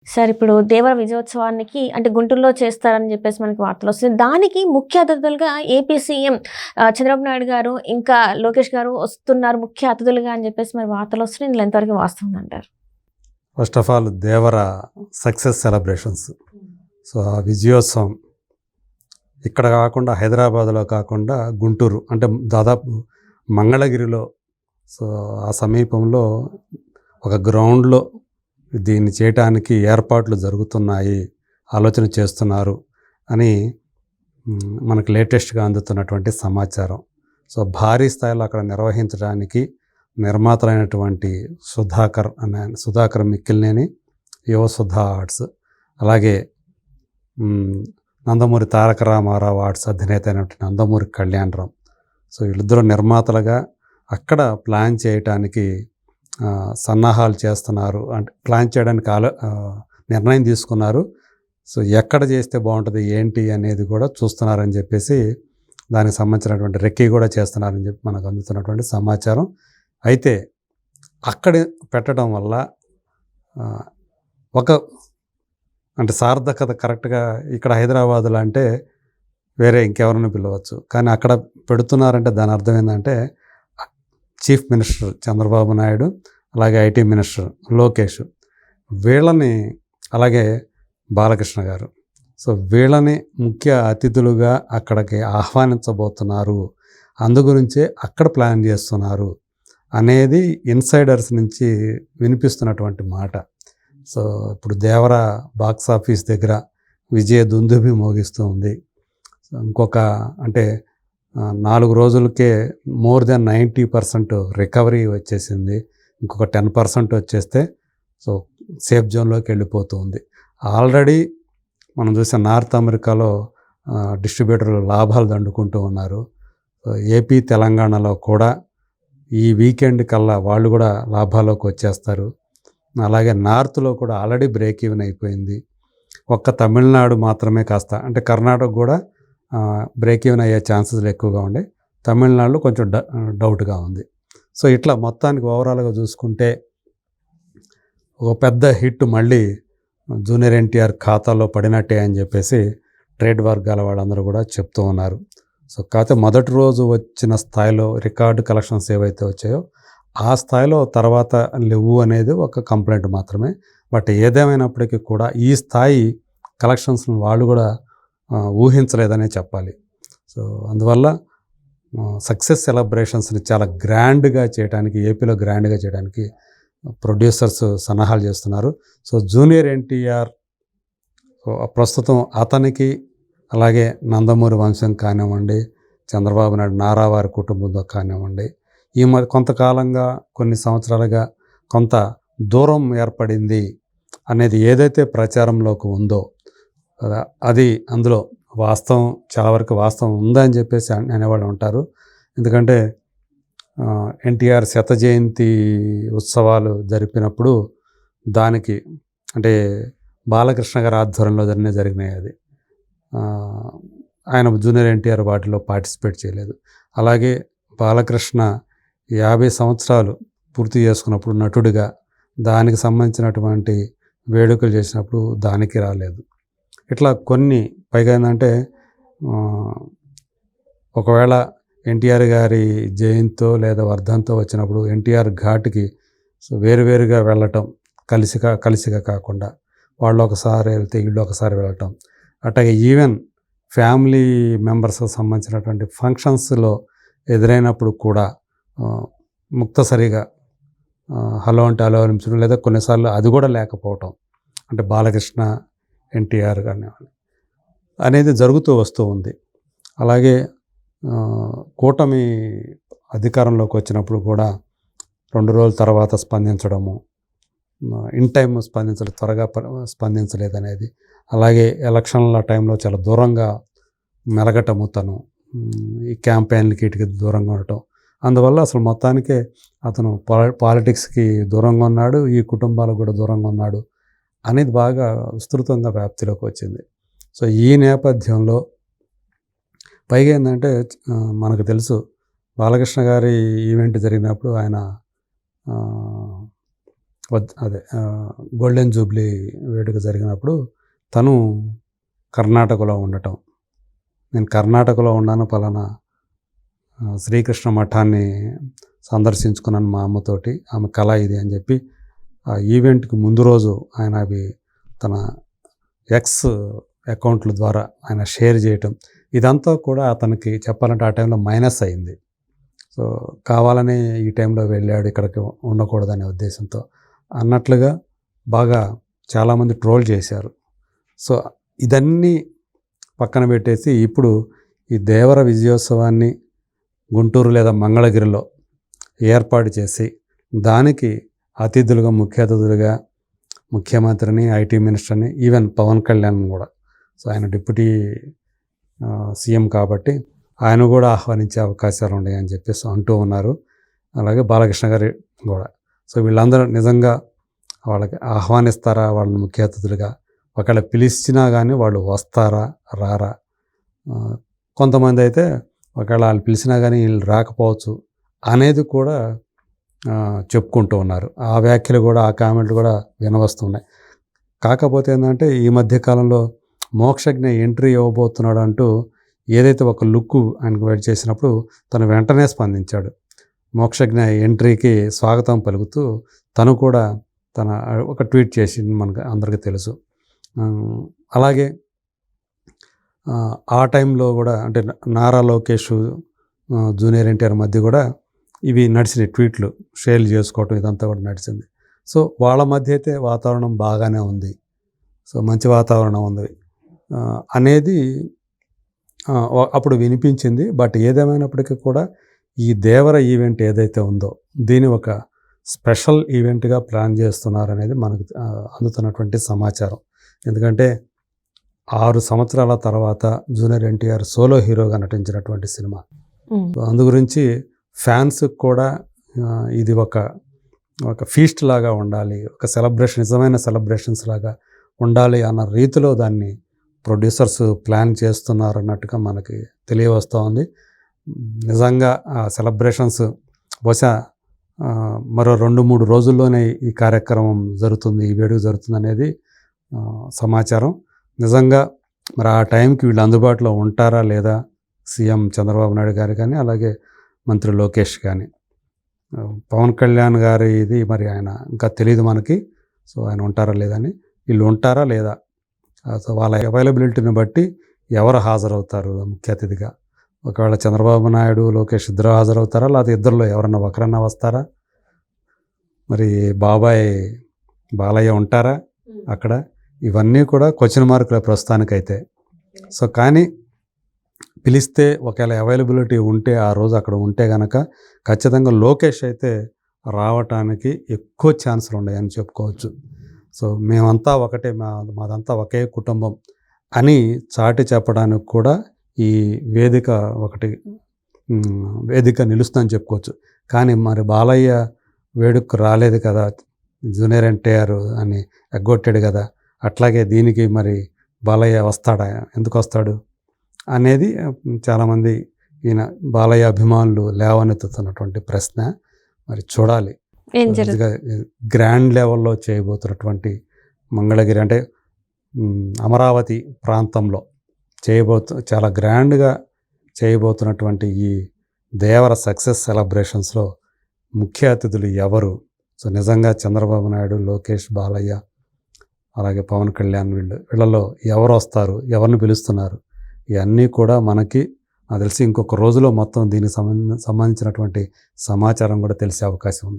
Sir ఇప్పుడు దేవర విజయోత్సవానికి అంటే గుంటూరులో చేస్తారని చెప్పేసి మనకి వార్తలొస్తున్నాయి. దానికి ముఖ్య అతిథులుగా ఏపీ సీఎం చంద్రబాబు నాయుడు గారు, ఇంకా లోకేష్ గారు వస్తున్నారు ముఖ్య అతిథులుగా అని చెప్పేసి మరి వార్తలొస్తున్నాయి. ఇందులో ఎంతవరకు వాస్తవమంటారు? First of all Devara success celebrations. So ఆ విజయోత్సవం ఇక్కడ కాకుండా హైదరాబాద్లో కాకుండా గుంటూరు అంటే దాదాపు మంగళగిరిలో, సో ఆ సమీపంలో ఒక గ్రౌండ్లో దీన్ని చేయటానికి ఏర్పాట్లు జరుగుతున్నాయి, ఆలోచన చేస్తున్నారు అని మనకు లేటెస్ట్గా అందుతున్నటువంటి సమాచారం. సో భారీ స్థాయిలో అక్కడ నిర్వహించడానికి నిర్మాతలైనటువంటి సుధాకర్ మిక్కిలినేని, యువ సుధా ఆర్ట్స్, అలాగే నందమూరి తారక రామారావు ఆర్ట్స్ అధినేత అయినటువంటి నందమూరి కళ్యాణరావు. సో వీళ్ళిద్దరూ నిర్మాతలుగా అక్కడ ప్లాన్ చేయటానికి సన్నాహాలు చేస్తున్నారు. అంటే ప్లాన్ చేయడానికి నిర్ణయం తీసుకున్నారు. సో ఎక్కడ చేస్తే బాగుంటుంది ఏంటి అనేది కూడా చూస్తున్నారని చెప్పేసి దానికి సంబంధించినటువంటి రెక్కీ కూడా చేస్తున్నారని చెప్పి మనకు అందుతున్నటువంటి సమాచారం. అయితే అక్కడ పెట్టడం వల్ల అంటే సార్థకత కరెక్ట్గా ఇక్కడ హైదరాబాదులో అంటే వేరే ఇంకెవరిని పిలవచ్చు, కానీ అక్కడ పెడుతున్నారంటే దాని అర్థం ఏంటంటే చీఫ్ మినిస్టర్ చంద్రబాబు నాయుడు, అలాగే ఐటీ మినిస్టర్ లోకేష్, వీళ్ళని, అలాగే బాలకృష్ణ గారు, సో వీళ్ళని ముఖ్య అతిథులుగా అక్కడికి ఆహ్వానించబోతున్నారు. అందుగురించే అక్కడ ప్లాన్ చేస్తున్నారు అనేది ఇన్సైడర్స్ నుంచి వినిపిస్తున్నటువంటి మాట. సో ఇప్పుడు దేవర బాక్స్ ఆఫీస్ దగ్గర విజయ దుందుభి మోగిస్తూ ఉంది. ఇంకొక అంటే 4 రోజులకే మోర్ దెన్ 90% రికవరీ వచ్చేసింది. ఇంకొక 10% వచ్చేస్తే సో సేఫ్ జోన్లోకి వెళ్ళిపోతుంది. ఆల్రెడీ మనం చూసే నార్త్ అమెరికాలో డిస్ట్రిబ్యూటర్లు లాభాలు దండుకుంటూ ఉన్నారు. ఏపీ తెలంగాణలో కూడా ఈ వీకెండ్ కల్లా వాళ్ళు కూడా లాభాల్లోకి వచ్చేస్తారు. అలాగే నార్త్లో కూడా ఆల్రెడీ బ్రేక్ ఈవెన్ అయిపోయింది. ఒక్క తమిళనాడు మాత్రమే కాస్త, అంటే కర్ణాటక కూడా బ్రేక్ ఈవెన్ అయ్యే ఛాన్సెస్ ఎక్కువగా ఉండే, తమిళనాడులో కొంచెం డౌట్గా ఉంది. సో ఇట్లా మొత్తానికి ఓవరాల్గా చూసుకుంటే ఒక పెద్ద హిట్ మళ్ళీ జూనియర్ ఎన్టీఆర్ ఖాతాలో పడినట్టే అని చెప్పేసి ట్రేడ్ వర్గాల వాళ్ళందరూ కూడా చెప్తూ ఉన్నారు. సో కాకపోతే మొదటి రోజు వచ్చిన స్థాయిలో రికార్డు కలెక్షన్స్ ఏవైతే వచ్చాయో ఆ స్థాయిలో తర్వాత లేవు అనేది ఒక కంప్లైంట్ మాత్రమే. బట్ ఏదేమైనప్పటికీ కూడా ఈ స్థాయి కలెక్షన్స్ని వాళ్ళు కూడా ఊహించలేదనే చెప్పాలి. సో అందువల్ల సక్సెస్ సెలబ్రేషన్స్ని చాలా గ్రాండ్గా చేయడానికి, ఏపీలో గ్రాండ్గా చేయడానికి ప్రొడ్యూసర్స్ సన్నాహాలు చేస్తున్నారు. సో జూనియర్ ఎన్టీఆర్ ప్రస్తుతం అతనికి, అలాగే నందమూరి వంశం కానివ్వండి, చంద్రబాబు నాయుడు నారావారి కుటుంబంతో కానివ్వండి, ఈ కొంతకాలంగా కొన్ని సంవత్సరాలుగా కొంత దూరం ఏర్పడింది అనేది ఏదైతే ప్రచారంలోకి ఉందో అది అందులో వాస్తవం, చాలా వరకు వాస్తవం ఉందని చెప్పేసి అనేవాళ్ళు ఉంటారు. ఎందుకంటే ఎన్టీఆర్ 100వ జయంతి ఉత్సవాలు జరిపినప్పుడు దానికి అంటే బాలకృష్ణ గారి ఆధ్వర్యంలో జరిగినాయి. అది ఆయన జూనియర్ ఎన్టీఆర్ వాటిలో పార్టిసిపేట్ చేయలేదు. అలాగే బాలకృష్ణ 50 సంవత్సరాలు పూర్తి చేసుకున్నప్పుడు నటుడిగా దానికి సంబంధించినటువంటి వేడుకలు చేసినప్పుడు దానికి రాలేదు. ఇట్లా కొన్ని పైగా ఏంటంటే ఒకవేళ ఎన్టీఆర్ గారి జయంతో లేదా వర్ధంతో వచ్చినప్పుడు ఎన్టీఆర్ ఘాట్కి సో వేరువేరుగా వెళ్ళటం, కలిసిగా కాకుండా వాళ్ళు ఒకసారి వెళ్తే వీళ్ళు ఒకసారి వెళ్ళటం, అట్లాగే ఈవెన్ ఫ్యామిలీ మెంబర్స్కి సంబంధించినటువంటి ఫంక్షన్స్లో ఎదురైనప్పుడు కూడా ముక్తసరిగా హలో అంటే హలో అనిపించడం, లేదా కొన్నిసార్లు అది కూడా లేకపోవటం, అంటే బాలకృష్ణ ఎన్టీఆర్ కానీ అనేది జరుగుతూ వస్తూ ఉంది. అలాగే కూటమి అధికారంలోకి వచ్చినప్పుడు కూడా 2 రోజుల తర్వాత స్పందించడము, ఇన్ టైం త్వరగా స్పందించలేదనేది, అలాగే ఎలక్షన్ల టైంలో చాలా దూరంగా మెలగటము, తను ఈ క్యాంపెయిన్లకి వీటికి దూరంగా ఉండటం, అందువల్ల అసలు మొత్తానికే అతను పాలిటిక్స్కి దూరంగా ఉన్నాడు, ఈ కుటుంబాలకు కూడా దూరంగా ఉన్నాడు అనేది బాగా విస్తృతంగా వ్యాప్తిలోకి వచ్చింది. సో ఈ నేపథ్యంలో పైగా ఏంటంటే మనకు తెలుసు బాలకృష్ణ గారి ఈవెంట్ జరిగినప్పుడు ఆయన అదే గోల్డెన్ జూబ్లీ వేడుక జరిగినప్పుడు తను కర్ణాటకలో ఉండటం, నేను కర్ణాటకలో ఉన్నాను, పలానా శ్రీకృష్ణ మఠాన్ని సందర్శించుకున్నాను మా అమ్మతోటి, ఆమె కళ ఇది అని చెప్పి ఆ ఈవెంట్కి ముందు రోజు ఆయన అవి తన ఎక్స్ అకౌంట్ల ద్వారా ఆయన షేర్ చేయటం, ఇదంతా కూడా అతనికి చెప్పాలంటే ఆ టైంలో మైనస్ అయింది. సో కావాలని ఈ టైంలో వెళ్ళాడు ఇక్కడికి ఉండకూడదనే ఉద్దేశంతో అన్నట్లుగా బాగా చాలామంది ట్రోల్ చేశారు. సో ఇదన్నీ పక్కన పెట్టేసి ఇప్పుడు ఈ దేవర విజయోత్సవాన్ని గుంటూరు లేదా మంగళగిరిలో ఏర్పాటు చేసి దానికి అతిథులుగా, ముఖ్య అతిథులుగా ముఖ్యమంత్రిని, ఐటీ మినిస్టర్ని, ఈవెన్ పవన్ కళ్యాణ్ కూడా, సో ఆయన డిప్యూటీ సీఎం కాబట్టి ఆయన కూడా ఆహ్వానించే అవకాశాలు ఉన్నాయని చెప్పేసి అంటూ ఉన్నారు. అలాగే బాలకృష్ణ గారి కూడా. సో వీళ్ళందరూ నిజంగా వాళ్ళకి ఆహ్వానిస్తారా వాళ్ళని ముఖ్య అతిథులుగా, ఒకవేళ పిలిచినా కానీ వాళ్ళు వస్తారా రారా, కొంతమంది అయితే ఒకవేళ వాళ్ళు పిలిచినా కానీ వీళ్ళు రాకపోవచ్చు అనేది కూడా చెప్పుకుంటూ ఉన్నారు. ఆ వ్యాఖ్యలు కూడా, ఆ కామెంట్లు కూడా వినవస్తున్నాయి. కాకపోతే ఏంటంటే ఈ మధ్యకాలంలో మోక్షజ్ఞ ఎంట్రీ ఇవ్వబోతున్నాడు అంటూ ఏదైతే ఒక లుక్ ఆయనకు వెయిట్ చేసినప్పుడు తను వెంటనే స్పందించాడు. మోక్షజ్ఞ ఎంట్రీకి స్వాగతం పలుకుతూ తను కూడా తన ఒక ట్వీట్ చేసింది, మనకు అందరికీ తెలుసు. అలాగే ఆ టైంలో కూడా అంటే నారా లోకేష్, జూనియర్ ఎన్టీఆర్ మధ్య కూడా ఇవి నడిచినాయి, ట్వీట్లు షేర్ చేసుకోవటం ఇదంతా కూడా నడిచింది. సో వాళ్ళ మధ్య అయితే వాతావరణం బాగానే ఉంది, సో మంచి వాతావరణం ఉంది అనేది అప్పుడు వినిపించింది. బట్ ఏదేమైనప్పటికీ కూడా ఈ దేవర ఈవెంట్ ఏదైతే ఉందో దీని ఒక స్పెషల్ ఈవెంట్గా ప్లాన్ చేస్తున్నారు అనేది మనకు అందుతున్నటువంటి సమాచారం. ఎందుకంటే 6 సంవత్సరాల తర్వాత జూనియర్ ఎన్టీఆర్ సోలో హీరోగా నటించినటువంటి సినిమా. అందు గురించి ఫ్యాన్స్కి కూడా ఇది ఒక ఫీస్ట్ లాగా ఉండాలి, ఒక సెలబ్రేషన్, నిజమైన సెలబ్రేషన్స్ లాగా ఉండాలి అన్న రీతిలో దాన్ని ప్రొడ్యూసర్స్ ప్లాన్ చేస్తున్నారు అన్నట్టుగా మనకి తెలియవస్తూ ఉంది. నిజంగా ఆ సెలబ్రేషన్స్ బహుశా మరో 2-3 రోజుల్లోనే ఈ కార్యక్రమం జరుగుతుంది, ఈ వేడుక జరుగుతుంది అనేది సమాచారం. నిజంగా మరి ఆ టైంకి వీళ్ళు అందుబాటులో ఉంటారా లేదా, సీఎం చంద్రబాబు నాయుడు గారు కానీ అలాగే మంత్రి లోకేష్ కానీ, పవన్ కళ్యాణ్ గారి ఇది మరి ఆయన ఇంకా తెలియదు మనకి. సో ఆయన ఉంటారా లేదని, వీళ్ళు ఉంటారా లేదా, సో వాళ్ళ అవైలబిలిటీని బట్టి ఎవరు హాజరవుతారు ముఖ్య అతిథిగా. ఒకవేళ చంద్రబాబు నాయుడు, లోకేష్ ఇద్దరు హాజరవుతారా, లేకపోతే ఇద్దరిలో ఎవరన్నా ఒకరన్నా వస్తారా, మరి బాలయ్య ఉంటారా అక్కడ, ఇవన్నీ కూడా క్వశ్చన్ మార్కుల ప్రస్తుతానికైతే. సో కానీ పిలిస్తే ఒకవేళ అవైలబిలిటీ ఉంటే ఆ రోజు అక్కడ ఉంటే కనుక ఖచ్చితంగా లోకేష్ అయితే రావటానికి ఎక్కువ ఛాన్సులు ఉన్నాయని చెప్పుకోవచ్చు. సో మేమంతా ఒకటే, మాదంతా ఒకే కుటుంబం అని చాటి చెప్పడానికి కూడా ఈ వేదిక నిలుస్తుందని చెప్పుకోవచ్చు. కానీ మరి బాలయ్య వేడుకకు రాలేదు కదా, జూనియర్ ఎన్టీఆర్ అని ఎగ్గొట్టాడు కదా, అట్లాగే దీనికి మరి బాలయ్య వస్తాడా, ఎందుకు వస్తాడు అనేది చాలామంది ఈయన బాలయ్య అభిమానులు లేవనెత్తుతున్నటువంటి ప్రశ్న. మరి చూడాలి, గ్రాండ్ లెవెల్లో చేయబోతున్నటువంటి మంగళగిరి అంటే అమరావతి ప్రాంతంలో చాలా గ్రాండ్గా చేయబోతున్నటువంటి ఈ దేవర సక్సెస్ సెలబ్రేషన్స్లో ముఖ్య అతిథులు ఎవరు, సో నిజంగా చంద్రబాబు నాయుడు, లోకేష్, బాలయ్య అలాగే పవన్ కళ్యాణ్ వీళ్ళలో ఎవరు వస్తారు, ఎవరిని పిలుస్తున్నారు, ఇవన్నీ కూడా మనకి నాకు తెలిసి ఇంకొక రోజులో మొత్తం దీనికి సంబంధించినటువంటి సమాచారం కూడా తెలిసే అవకాశం ఉంది.